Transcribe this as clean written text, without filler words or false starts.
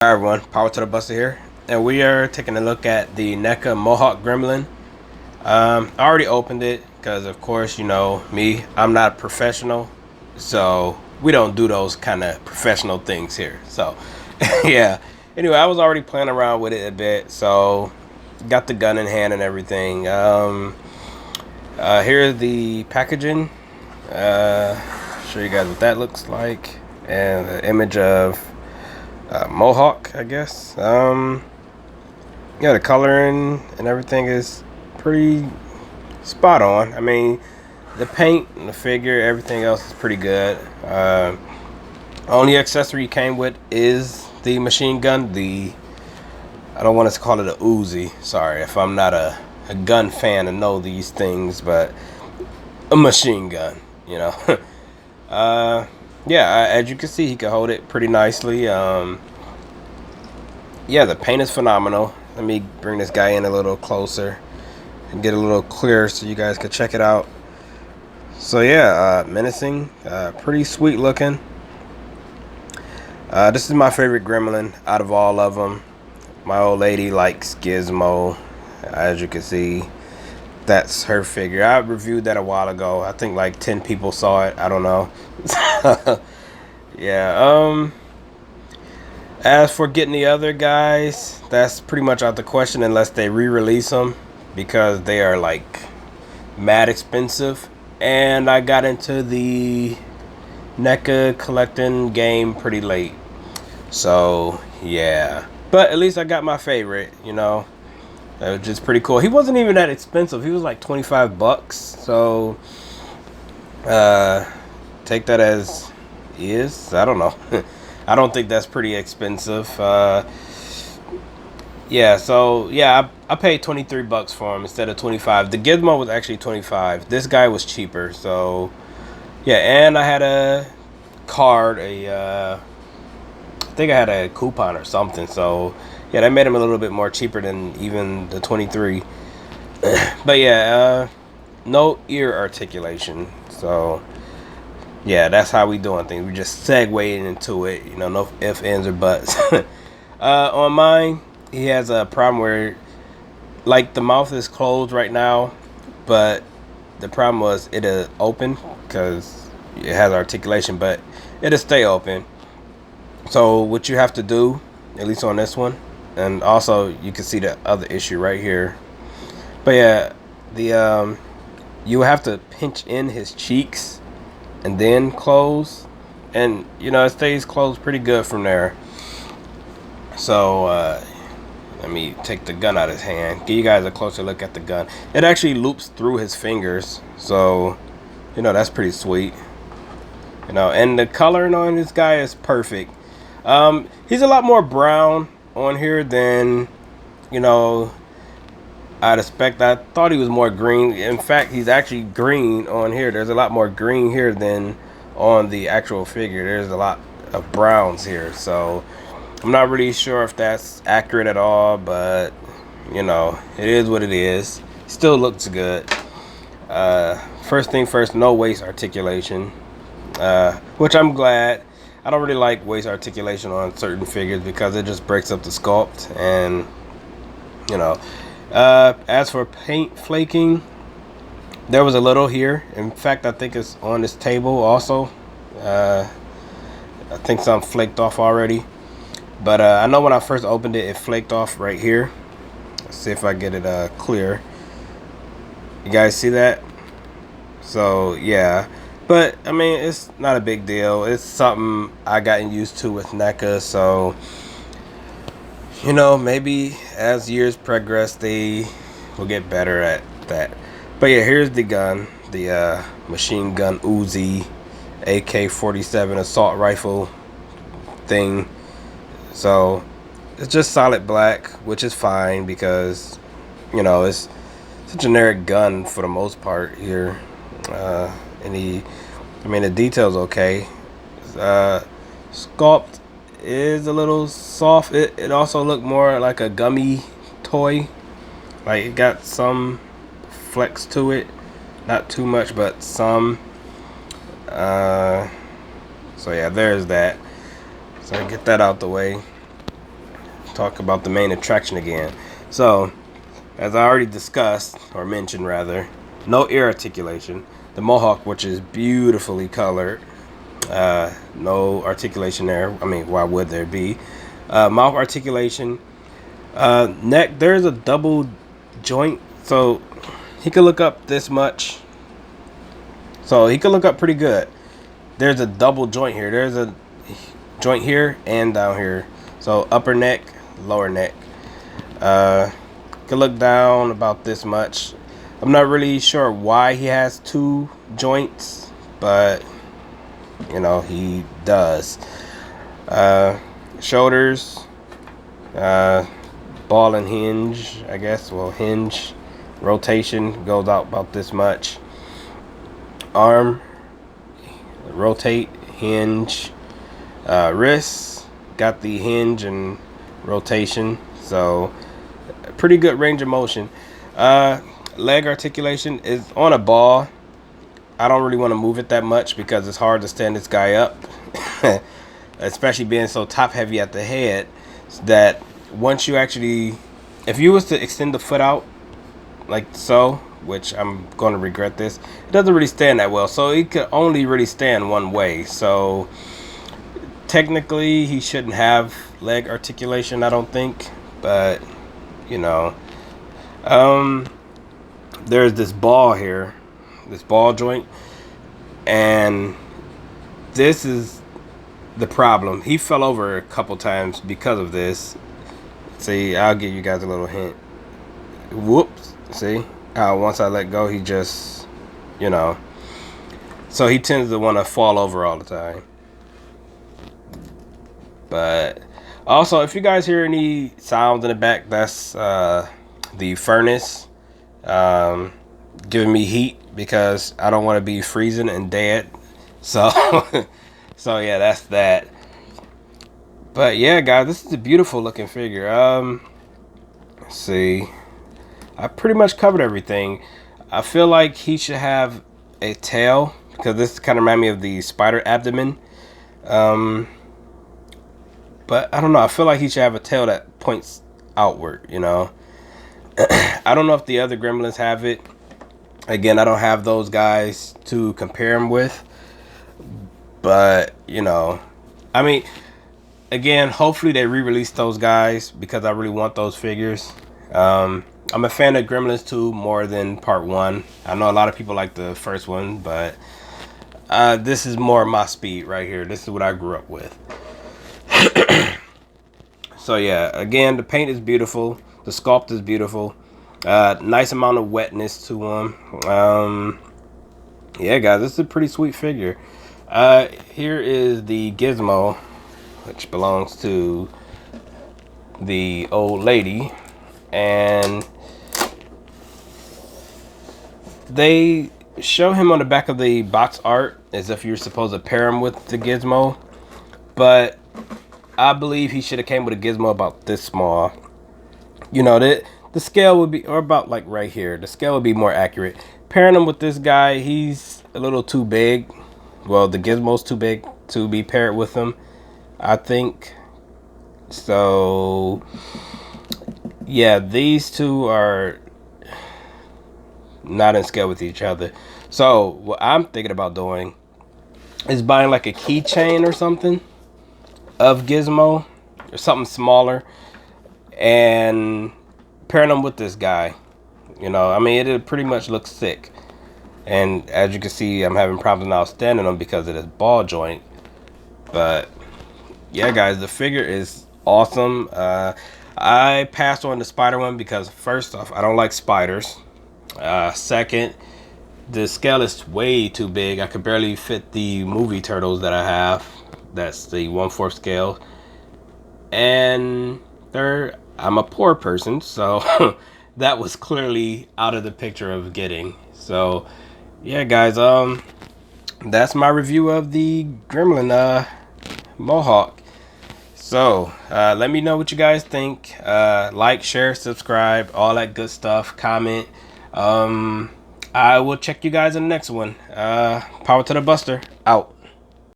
Hi everyone, Power to the Buster here, and we are taking a look at the Neca Mohawk Gremlin. I already opened it because, of course, you know me, I'm not a professional, so we don't do those kind of professional things here. So, yeah. Anyway, I was already playing around with it a bit, so got the gun in hand and everything. Here's the packaging. Show you guys what that looks like, and the image of mohawk, I guess. Yeah, the coloring and everything is pretty spot on. I mean, the paint and the figure, everything else is pretty good. Only accessory you came with is the machine gun. I don't want to call it a Uzi. Sorry if I'm not a gun fan and know these things, but a machine gun, you know. Yeah, as you can see, he can hold it pretty nicely. Yeah, the paint is phenomenal. Let me bring this guy in a little closer and get a little clearer so you guys can check it out. So yeah, menacing, pretty sweet looking. This is my favorite gremlin out of all of them. My old lady likes Gizmo, as you can see. That's her figure. I reviewed that a while ago. I think like 10 people saw it. I don't know. Yeah. As for getting the other guys, that's pretty much out the question unless they re-release them, because they are like mad expensive. And I got into the NECA collecting game pretty late, so yeah. But at least I got my favorite, you know. Which is pretty cool. He wasn't even that expensive. He was like 25 bucks. So take that as is. I don't know. I don't think that's pretty expensive. Yeah, so yeah, I paid 23 bucks for him instead of 25. The Gizmo was actually 25. This guy was cheaper. So yeah, and I had a card, I think I had a coupon or something. So yeah, that made him a little bit more cheaper than even the 23. But yeah, no ear articulation. So yeah, that's how we doing things. We just segueing into it. You know, no ifs, ands, or buts. On mine, he has a problem where, like, the mouth is closed right now, but the problem was it'll open because it has articulation, but it'll stay open. So what you have to do, at least on this one, and also you can see the other issue right here. But yeah, the you have to pinch in his cheeks and then close, and you know it stays closed pretty good from there. So let me take the gun out of his hand. Give you guys a closer look at the gun. It actually loops through his fingers, so you know that's pretty sweet. You know, and the coloring on this guy is perfect. He's a lot more brown on here than, you know, I'd expect. I thought he was more green. In fact, he's actually green on here. There's a lot more green here than on the actual figure. There's a lot of browns here. So I'm not really sure if that's accurate at all, but you know, it is what it is. Still looks good. First thing first, no waist articulation, which I'm glad. I don't really like waist articulation on certain figures because it just breaks up the sculpt. And you know, as for paint flaking, there was a little here. In fact, I think it's on this table also. I think some flaked off already, but I know when I first opened it, it flaked off right here. Let's see if I get it clear. You guys see that? So yeah, but I mean, it's not a big deal. It's something I gotten used to with NECA. So you know, maybe as years progress, they will get better at that. But yeah, here's the gun, the machine gun Uzi AK-47 assault rifle thing. So it's just solid black, which is fine because you know it's a generic gun for the most part here. I mean, the detail's okay. Sculpt is a little soft. It also looked more like a gummy toy. Like it got some flex to it, not too much, but some. So yeah, there's that. So I get that out the way. talk about the main attraction again. So, as I already discussed, or mentioned rather, no ear articulation. The mohawk, which is beautifully colored, no articulation there. I mean, why would there be? Mouth articulation. Neck, there's a double joint, so he could look up this much. So he could look up pretty good. There's a double joint here. There's a joint here and down here. So upper neck, lower neck. Could look down about this much. I'm not really sure why he has two joints, but you know, he does. Shoulders, ball and hinge, I guess. Well, hinge, rotation goes out about this much. Arm, rotate, hinge. Wrist, got the hinge and rotation, so pretty good range of motion. Leg articulation is on a ball. I don't really want to move it that much because it's hard to stand this guy up, especially being so top heavy at the head, that once you actually, if you was to extend the foot out like so, which I'm going to regret this, it doesn't really stand that well, so it could only really stand one way. So technically he shouldn't have leg articulation, I don't think, but you know, there's this ball here, this ball joint, and this is the problem. He fell over a couple times because of this. See, I'll give you guys a little hint. Whoops. See how once I let go, he just, you know, so he tends to want to fall over all the time. But also, if you guys hear any sounds in the back, that's the furnace giving me heat because I don't want to be freezing and dead. So so yeah, that's that. But yeah, guys, this is a beautiful looking figure. Let's see, I pretty much covered everything. I feel like he should have a tail because this kind of reminds me of the spider abdomen. But I don't know, I feel like he should have a tail that points outward, you know. I don't know if the other gremlins have it. Again, I don't have those guys to compare him with. But, you know, I mean, again, hopefully they re-release those guys because I really want those figures. I'm a fan of Gremlins 2 more than Part 1. I know a lot of people like the first one, but this is more my speed right here. This is what I grew up with. So yeah, again, the paint is beautiful. The sculpt is beautiful. Nice amount of wetness to him. Yeah, guys, this is a pretty sweet figure. Here is the gizmo, which belongs to the old lady, and they show him on the back of the box art as if you're supposed to pair him with the gizmo, but I believe he should have came with a gizmo about this small. You know, the scale would be, or about like right here, the scale would be more accurate. Pairing him with this guy, he's a little too big. Well, the gizmo's too big to be paired with him, I think. So yeah, these two are not in scale with each other. So what I'm thinking about doing is buying like a keychain or something of Gizmo or something smaller and pairing them with this guy. You know, I mean, it pretty much looks sick. And as you can see, I'm having problems now standing on because of this ball joint. But yeah, guys, the figure is awesome. I passed on the spider one because first off, I don't like spiders. Second, the scale is way too big. I could barely fit the movie turtles that I have. That's the 1/4 scale. And third, I'm a poor person, so that was clearly out of the picture of getting. So yeah, guys, that's my review of the Gremlin Mohawk. So let me know what you guys think. Like, share, subscribe, all that good stuff. Comment. I will check you guys in the next one. Power to the Buster. Out.